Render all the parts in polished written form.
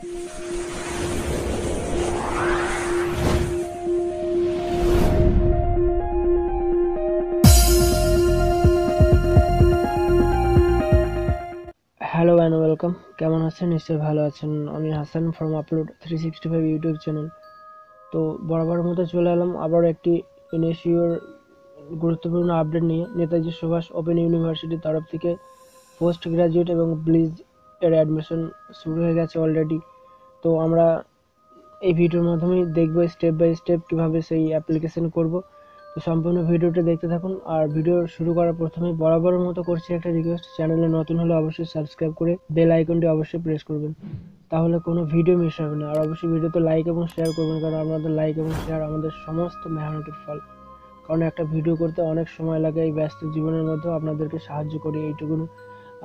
Hello and welcome. কেমন আছেন? নিশ্চয়ই ভালো আছেন। আমি Hasan from Upload365 YouTube channel. তো বরাবর মতো চলে এলাম আবার একটি এনএসইউর গুরুত্বপূর্ণ আপডেট নিয়ে। নেতাজি সুভাষ ওপেন ইউনিভার্সিটির তরফ থেকে পোস্ট গ্রাজুয়েট এবং ব্লিজ এর অ্যাডমিশন শুরু হয়ে গেছে অলরেডি। তো আমরা এই ভিডিওর মাধ্যমেই দেখব স্টেপ বাই স্টেপ কীভাবে সেই অ্যাপ্লিকেশন করব। তো সম্পূর্ণ ভিডিওটা দেখতে থাকুন। আর ভিডিও শুরু করার প্রথমে বরাবরের মতো করছি একটা রিকোয়েস্ট, চ্যানেলে নতুন হলে অবশ্যই সাবস্ক্রাইব করে বেল আইকনটি অবশ্যই প্রেস করবেন, তাহলে কোনো ভিডিও মিস হবে না। আর অবশ্যই ভিডিওতে লাইক এবং শেয়ার করবেন, কারণ আপনাদের লাইক এবং শেয়ার আমাদের সমস্ত মেহনতের ফল। কারণ একটা ভিডিও করতে অনেক সময় লাগে, এই ব্যস্ত জীবনের মধ্যেও আপনাদেরকে সাহায্য করি এইটুকু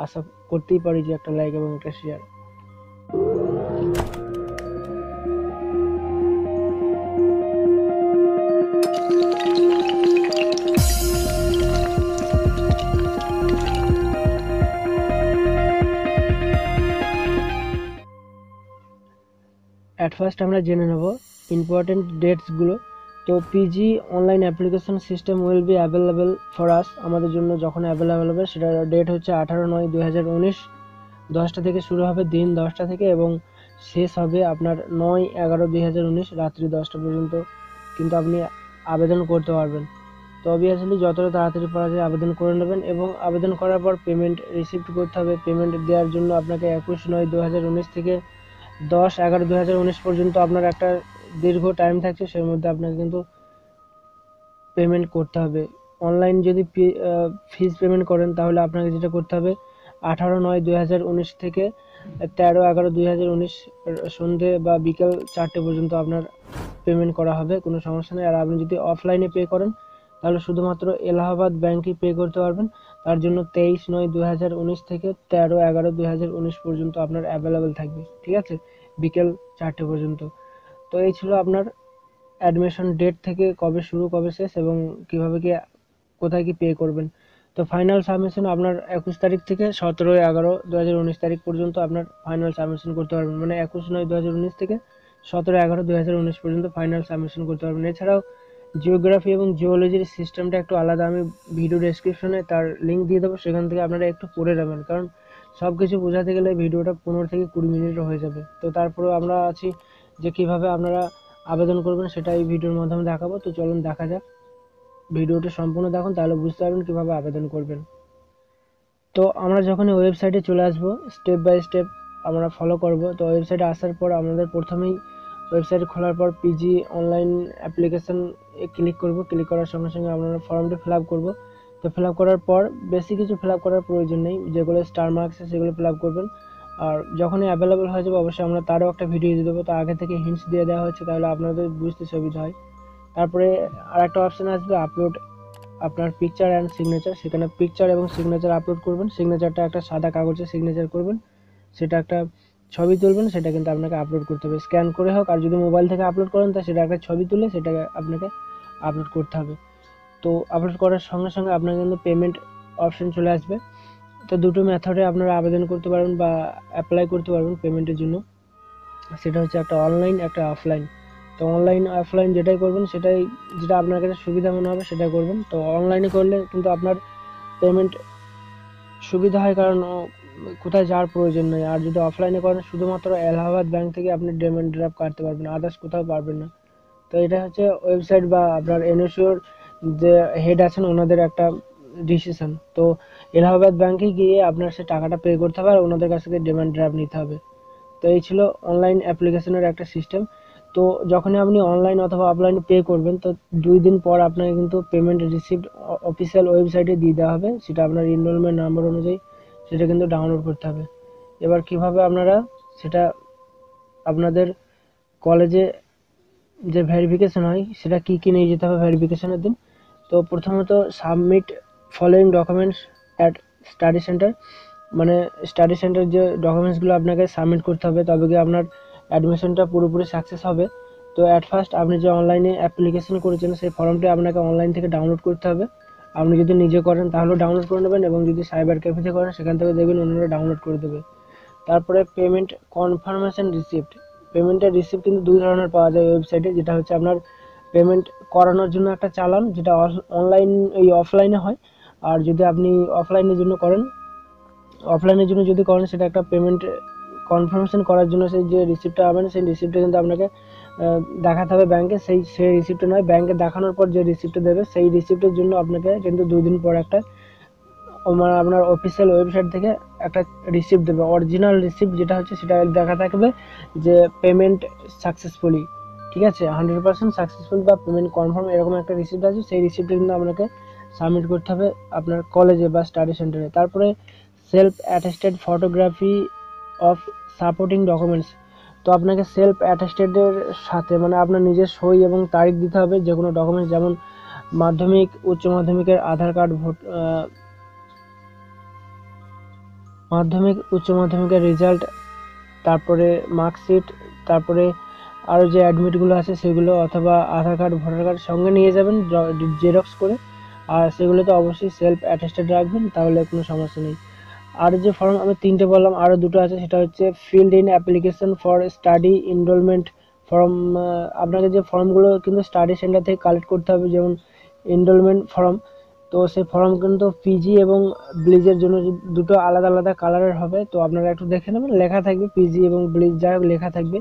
আশা করতেই পারি যে একটা লাইক এবং একটা শেয়ার। অ্যাট ফার্স্ট আমরা জেনে নেব ইম্পর্টেন্ট ডেটসগুলো। তো PG online application system will be available for us, আমাদের জন্য যখন অ্যাভেলেবেল হবে সেটার ডেট হচ্ছে 18/9/2019, 10টা থেকে শুরু হবে, দিন 10টা থেকে, এবং শেষ হবে আপনার 9/11/2019 রাত্রি 10টা পর্যন্ত কিন্তু আপনি আবেদন করতে পারবেন। তো অবভিয়াসলি যতটা তাড়াতাড়ি পারা যায় আবেদন করে নেবেন, এবং আবেদন করার পর পেমেন্ট রিসিভ করতে হবে। পেমেন্ট দেওয়ার জন্য আপনাকে 21/9/2019 থেকে 10/11/2019 পর্যন্ত আপনার একটা দীর্ঘ টাইম থাকছে, সেই মধ্যে আপনাকে কিন্তু পেমেন্ট করতে হবে। অনলাইন যদি ফিজ পেমেন্ট করেন তাহলে আপনাকে যেটা করতে হবে 18/9/2019 থেকে 13/11/2019 সন্ধে বা বিকেল 4টে পর্যন্ত আপনার পেমেন্ট করা হবে, কোনো সমস্যা নেই। আর আপনি যদি অফলাইনে পে করেন তাহলে শুধুমাত্র এলাহাবাদ ব্যাংকেই পে করতে পারবেন, তার জন্য 23/9/2019 থেকে 13/11/2019 পর্যন্ত আপনার অ্যাভেলেবেল থাকবে, ঠিক আছে, বিকেল 4টে পর্যন্ত। তো এই ছিল আপনার অ্যাডমিশন ডেট থেকে কবে শুরু কবে শেষ এবং কীভাবে কি কোথায় কি পে করবেন। তো ফাইনাল সাবমিশন আপনার 21 তারিখ থেকে 17/11/2019 তারিখ পর্যন্ত আপনার ফাইনাল সাবমিশন করতে পারবেন, মানে 21/9/2019 থেকে 17/11/2019 পর্যন্ত ফাইনাল সাবমিশন করতে পারবেন। এছাড়াও জিওগ্রাফি এবং জিওলজির সিস্টেমটা একটু আলাদা, আমি ভিডিও ডেসক্রিপশনে তার লিঙ্ক দিয়ে দেবো, সেখান থেকে আপনারা একটু পড়ে নেবেন, কারণ সব কিছু বোঝাতে গেলে ভিডিওটা 15 থেকে 20 মিনিটও হয়ে যাবে। তো তারপরেও আমরা আছি যে কীভাবে আপনারা আবেদন করবেন সেটা এই ভিডিওর মাধ্যমে দেখাবো। তো চলুন দেখা যাক, ভিডিওটা সম্পূর্ণ দেখুন, তাহলে বুঝতে পারবেন কীভাবে আবেদন করবেন। তো আমরা যখন ওয়েবসাইটে চলে আসবো, স্টেপ বাই স্টেপ আমরা ফলো করব। তো ওয়েবসাইটে আসার পর আমাদের প্রথমেই ওয়েবসাইট খোলার পর পিজি অনলাইন অ্যাপ্লিকেশন ক্লিক করব। ক্লিক করার সঙ্গে সঙ্গে আমরা ফর্মটি ফিল আপ করবো। তো ফিল আপ করার পর বেশি কিছু ফিল আপ করার প্রয়োজন নেই, যেগুলো স্টার মার্কস সেগুলো ফিল আপ করবেন। আর যখনই অ্যাভেলেবেল হয়ে যাবে অবশ্যই আমরা তারও একটা ভিডিও দিয়ে দেবো, তো আগে থেকে হিন্টস দিয়ে দেওয়া হচ্ছে, তাহলে আপনাদের বুঝতে সুবিধা হয়। তারপরে আর একটা অপশান আসবে আপলোড আপনার পিকচার অ্যান্ড সিগনেচার, সেখানে পিকচার এবং সিগনেচার আপলোড করবেন। সিগনেচারটা একটা সাদা কাগজে সিগনেচার করবেন, সেটা একটা ছবি তুলবেন, সেটা কিন্তু আপনাকে আপলোড করতে হবে, স্ক্যান করে হোক, আর যদি মোবাইল থেকে আপলোড করেন তা সেটা একটা ছবি তুলে সেটাকে আপনাকে আপলোড করতে হবে। তো আপলোড করার সঙ্গে সঙ্গে আপনার কিন্তু পেমেন্ট অপশন চলে আসবে। তো দুটো মেথডে আপনারা আবেদন করতে পারবেন বা অ্যাপ্লাই করতে পারবেন পেমেন্টের জন্য, সেটা হচ্ছে একটা অনলাইন একটা অফলাইন। তো অনলাইন অফলাইন যেটাই করবেন সেটাই, যেটা আপনার কাছে সুবিধা মনে হবে সেটা করবেন। তো অনলাইনে করলে কিন্তু আপনার পেমেন্ট সুবিধা হয়, কারণ কোথায় যাওয়ার প্রয়োজন নেই। আর যদি অফলাইনে করেন শুধুমাত্র এলাহাবাদ ব্যাংক থেকে আপনি ডিমান্ড ড্রাফট কাটতে পারবেন, আদার্স কোথাও পারবেন না। তো এটা হচ্ছে ওয়েবসাইট বা আপনার এনএসইউর যে হেড আছেন ওনাদের একটা ডিসিশন। তো এলাহাবাদ ব্যাংকে গিয়ে আপনার সে টাকাটা পে করতে হবে আর ওনাদের কাছ থেকে ডিমান্ড ড্রাফট নিতে হবে। তো এই ছিল অনলাইন অ্যাপ্লিকেশনের একটা সিস্টেম। তো যখনই আপনি অনলাইন অথবা অফলাইনে পে করবেন তো 2 দিন পর আপনাকে কিন্তু পেমেন্ট রিসিপ্ট অফিসিয়াল ওয়েবসাইটে দিয়ে দেওয়া হবে, সেটা আপনার এনরোলমেন্ট নাম্বার অনুযায়ী সেটা কিন্তু ডাউনলোড করতে হবে। এবার কিভাবে আপনারা সেটা আপনাদের কলেজে যে ভেরিফিকেশন হয় সেটা কী কী নিয়ে যেতে হবে ভেরিফিকেশনের দিন। তো প্রথমত submit following documents at study centre, মানে স্টাডি সেন্টার যে ডকুমেন্টসগুলো আপনাকে সাবমিট করতে হবে, তবে কি আপনার অ্যাডমিশনটা পুরোপুরি সাকসেস হবে। তো অ্যাট ফার্স্ট আপনি যে অনলাইনে অ্যাপ্লিকেশন করেছেন সেই ফর্মটি আপনাকে অনলাইন থেকে ডাউনলোড করতে হবে। আপনি যদি নিজে করেন তাহলেও ডাউনলোড করে নেবেন, এবং যদি সাইবার ক্যাফেতে করেন সেখান থেকে দেখবেন অন্যরা ডাউনলোড করে দেবে। তারপরে পেমেন্ট কনফার্মেশন রিসিপ্ট। পেমেন্টের রিসিপ্ট কিন্তু দুই ধরনের পাওয়া যায় ওয়েবসাইটে, যেটা হচ্ছে আপনার পেমেন্ট করানোর জন্য একটা চালান, যেটা অনলাইন এই অফলাইনে হয়, আর যদি আপনি অফলাইনের জন্য করেন, অফলাইনের জন্য যদি করেন সেটা একটা পেমেন্ট কনফার্মেশন করার জন্য সেই যে রিসিপ্টটা পাবেন সেই রিসিপ্টটা কিন্তু আপনাকে দেখাতে হবে ব্যাংকে। সেই রিসিপ্টটা নয়, ব্যাংকে দেখানোর পর যে রিসিপ্টটা দেবে সেই রিসিপ্টের জন্য আপনাকে কিন্তু 2 দিন পর একটা আপনার অফিসিয়াল ওয়েবসাইট থেকে একটা রিসিপ্ট দেবে, অরিজিনাল রিসিপ্ট যেটা হচ্ছে সেটা দেখা থাকবে যে পেমেন্ট সাকসেসফুলি, ঠিক আছে, 100% সাকসেসফুল বা পেমেন্ট কনফার্ম এরকম একটা রিসিপ্ট আছে। সেই রিসিপ্টটা কিন্তু আপনাকে সাবমিট করতে হবে আপনার কলেজে বা স্টাডি সেন্টারে। তারপরে self attested photography of supporting documents. তো আপনাকে সেলফ অ্যাটেস্টেডের সাথে মানে আপনার নিজের সই এবং তারিখ দিতে হবে যে কোনো ডকুমেন্টস, যেমন মাধ্যমিক, উচ্চ মাধ্যমিকের আধার কার্ড, মাধ্যমিক উচ্চ মাধ্যমিকের রেজাল্ট, তারপরে মার্কশিট, তারপরে আরও যে অ্যাডমিটগুলো আছে সেগুলো, অথবা আধার কার্ড, ভোটার কার্ড সঙ্গে নিয়ে যাবেন জেরক্স করে, আর সেগুলো তো অবশ্যই সেলফ অ্যাটেস্টেড রাখবেন, তাহলে কোনো সমস্যা নেই। আর যে ফর্ম আমি 3টে বললাম, আরও 2টো আছে, সেটা হচ্ছে field in application for study enrollment form. আপনাকে যে ফর্মগুলো কিন্তু স্টাডি সেন্টার থেকে কালেক্ট করতে হবে, যেমন এনরোলমেন্ট ফর্ম, তো সেই ফর্ম কিন্তু পিজি এবং ব্লিজের জন্য দুটো আলাদা আলাদা কালারের হবে, তো আপনারা একটু দেখে নেবেন, লেখা থাকবে পিজি এবং ব্লিজ যাই হোক লেখা থাকবে,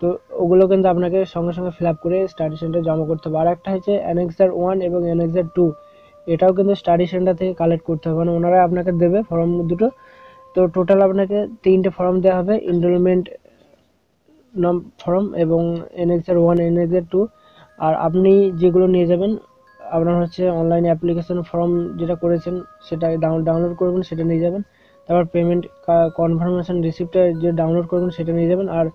তো ওগুলো কিন্তু আপনাকে সঙ্গে সঙ্গে ফিল আপ করে স্টাডি সেন্টারে জমা করতে হবে। আর একটা হচ্ছে অ্যানেক্সার 1 এবং অ্যানেক্সার 2, এটাও কিন্তু স্টাডি সেন্টার থেকে কালেক্ট করতে হবে, মানে ওনারা আপনাকে দেবে ফর্ম দুটো। তো টোটাল আপনাকে 3টে ফর্ম দেওয়া হবে, এনরোলমেন্ট ফর্ম এবং NSOU 1, NSOU 2। আর আপনি যেগুলো নিয়ে যাবেন আপনার হচ্ছে অনলাইন অ্যাপ্লিকেশন ফর্ম যেটা করেছেন সেটা ডাউনলোড করবেন, সেটা নিয়ে যাবেন। তারপর পেমেন্ট কনফার্মেশন রিসিপ্টটা যে ডাউনলোড করবেন সেটা নিয়ে যাবেন। আর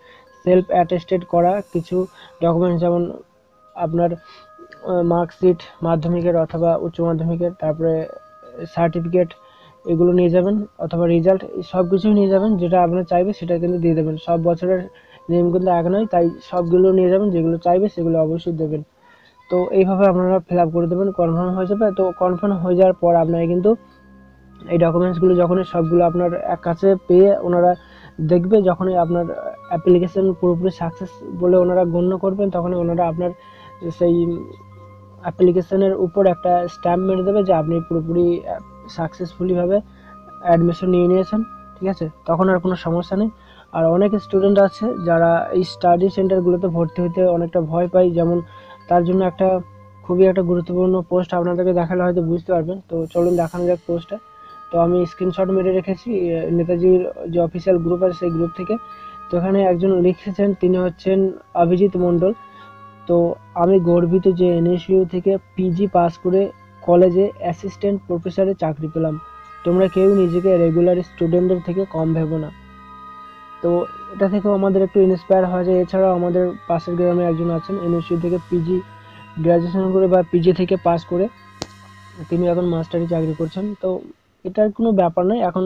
সেলফ অ্যাটেস্টেড করা কিছু ডকুমেন্টস, যেমন আপনার মার্কশিট মাধ্যমিকের অথবা উচ্চ মাধ্যমিকের, তারপরে সার্টিফিকেট, এগুলো নিয়ে যাবেন, অথবা রেজাল্ট, সব কিছুই নিয়ে যাবেন, যেটা আপনার চাইবে সেটা কিন্তু দিয়ে দেবেন। সব বছরের নিয়ম কিন্তু এক নয়, তাই সবগুলো নিয়ে যাবেন, যেগুলো চাইবে সেগুলো অবশ্যই দেবেন। তো এইভাবে আপনারা ফিল আপ করে দেবেন, কনফার্ম হয়ে যাবে। তো কনফার্ম হয়ে যাওয়ার পর আপনারা কিন্তু এই ডকুমেন্টসগুলো যখনই সবগুলো আপনার এক কাছে পেয়ে ওনারা দেখবে, যখনই আপনার অ্যাপ্লিকেশন পুরোপুরি সাকসেস বলে ওনারা গণ্য করবেন, তখনই ওনারা আপনার সেই অ্যাপ্লিকেশনের উপর একটা স্ট্যাম্প মেরে দেবে যে আপনি পুরোপুরি সাকসেসফুলিভাবে অ্যাডমিশন নিয়ে নিয়েছেন, ঠিক আছে, তখন আর কোনো সমস্যা নেই। আর অনেক স্টুডেন্ট আছে যারা এই স্টাডি সেন্টারগুলোতে ভর্তি হতে অনেকটা ভয় পায়, যেমন তার জন্য একটা খুবই একটা গুরুত্বপূর্ণ পোস্ট আপনাদেরকে দেখালে হয়তো বুঝতে পারবেন। তো চলুন দেখানো যাক পোস্টটা। তো আমি স্ক্রিনশট মেরে রেখেছি নেতাজির যে অফিসিয়াল গ্রুপ আছে সেই গ্রুপ থেকে। তো এখানে একজন লিখেছেন, তিনি হচ্ছেন অভিজিৎ মণ্ডল। তো আমি গর্বিত যে NSU থেকে পিজি পাস করে কলেজে অ্যাসিস্ট্যান্ট প্রফেসরে চাকরি পেলাম। তোমরা কেউ নিজেকে রেগুলার স্টুডেন্টদের থেকে কম ভেবো না। তো এটা থেকেও আমাদের একটু ইন্সপায়ার হওয়া যায়। এছাড়াও আমাদের পাশের গ্রামে একজন আছেন NSU থেকে পিজি গ্র্যাজুয়েশন করে বা পিজি থেকে পাস করে তিনি এখন মাস্টারি চাকরি করছেন। তো এটার কোনো ব্যাপার নয়, এখন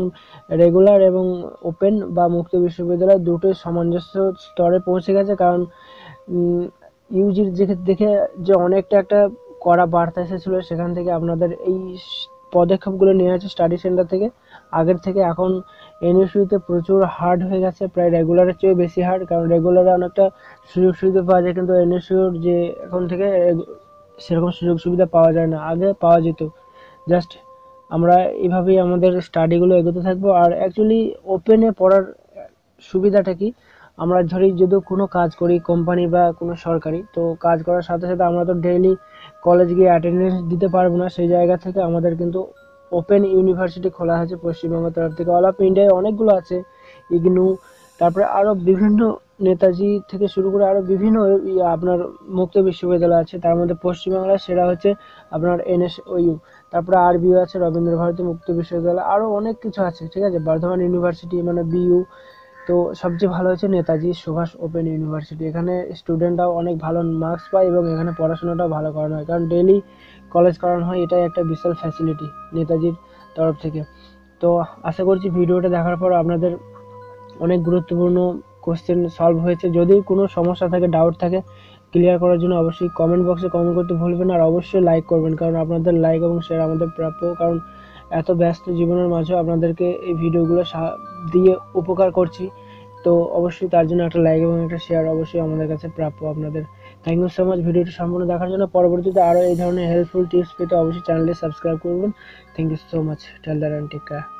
রেগুলার এবং ওপেন বা মুক্ত বিশ্ববিদ্যালয় দুটোই সামঞ্জস্য স্তরে পৌঁছে গেছে, কারণ ইউজির দেখে যে অনেকটা একটা কড়া বার্তা এসেছিলো, সেখান থেকে আপনাদের এই পদক্ষেপগুলো নেওয়া হয়েছে স্টাডি সেন্টার থেকে। আগের থেকে এখন NSUতে প্রচুর হার্ড হয়ে গেছে, প্রায় রেগুলারের চেয়েও বেশি হার্ড, কারণ রেগুলারে অনেকটা সুযোগ সুবিধা পাওয়া যায়, কিন্তু NSUর যে এখন থেকে সেরকম সুযোগ সুবিধা পাওয়া যায় না, আগে পাওয়া যেত। জাস্ট আমরা এইভাবেই আমাদের স্টাডিগুলো এগোতে থাকবো। আর অ্যাকচুয়ালি ওপেনে পড়ার সুবিধাটা কি, আমরা ধরি যদি কোনো কাজ করি কোম্পানি বা কোনো সরকারি, তো কাজ করার সাথে সাথে আমরা তো ডেইলি কলেজ গিয়ে অ্যাটেন্ডেন্স দিতে পারবো না, সেই জায়গা থেকে আমাদের কিন্তু ওপেন ইউনিভার্সিটি খোলা হয়েছে পশ্চিমবঙ্গের তরফ থেকে। অল অফ ইন্ডিয়ায় অনেকগুলো আছে, ইগনু, তারপরে আরও বিভিন্ন নেতাজি থেকে শুরু করে আরও বিভিন্ন আপনার মুক্ত বিশ্ববিদ্যালয় আছে, তার মধ্যে পশ্চিমবাংলার সেরা হচ্ছে আপনার NSOU, তারপরে আরবিও আছে, রবীন্দ্র ভারতী মুক্ত বিশ্ববিদ্যালয়, আরও অনেক কিছু আছে, ঠিক আছে, বর্ধমান ইউনিভার্সিটি মানে BU। তো সবচেয়ে ভালো হচ্ছে নেতাজি সুভাষ ওপেন ইউনিভার্সিটি, এখানে স্টুডেন্টরাও অনেক ভালো মার্কস পায় এবং এখানে পড়াশোনাটাও ভালো করানো হয়, কারণ ডেইলি কলেজ করানো হয়, এটাই একটা বিশাল ফ্যাসিলিটি নেতাজির তরফ থেকে। তো আশা করছি ভিডিওটা দেখার পর আপনাদের অনেক গুরুত্বপূর্ণ কোশ্চেন সলভ হয়েছে। যদি কোনো সমস্যা থাকে, ডাউট থাকে, ক্লিয়ার করার জন্য অবশ্যই কমেন্ট বক্সে কমেন্ট করতে ভুলবেন, আর অবশ্যই লাইক করবেন, কারণ আপনাদের লাইক এবং শেয়ার আমাদের প্রাপ্য, কারণ এত ব্যস্ত জীবনের মাঝেও আপনাদেরকে এই ভিডিওগুলো দিয়ে উপকার করছি, তো অবশ্যই তার জন্য একটা লাইক এবং একটা শেয়ার অবশ্যই আমাদের কাছে প্রাপ্য আপনাদের। থ্যাংক ইউ সো মাচ ভিডিওটি সম্পূর্ণ দেখার জন্য। পরবর্তীতে আরও এই ধরনের হেল্পফুল টিপস পেতে অবশ্যই চ্যানেলটি সাবস্ক্রাইব করবেন। Thank you so much, tell that and take care.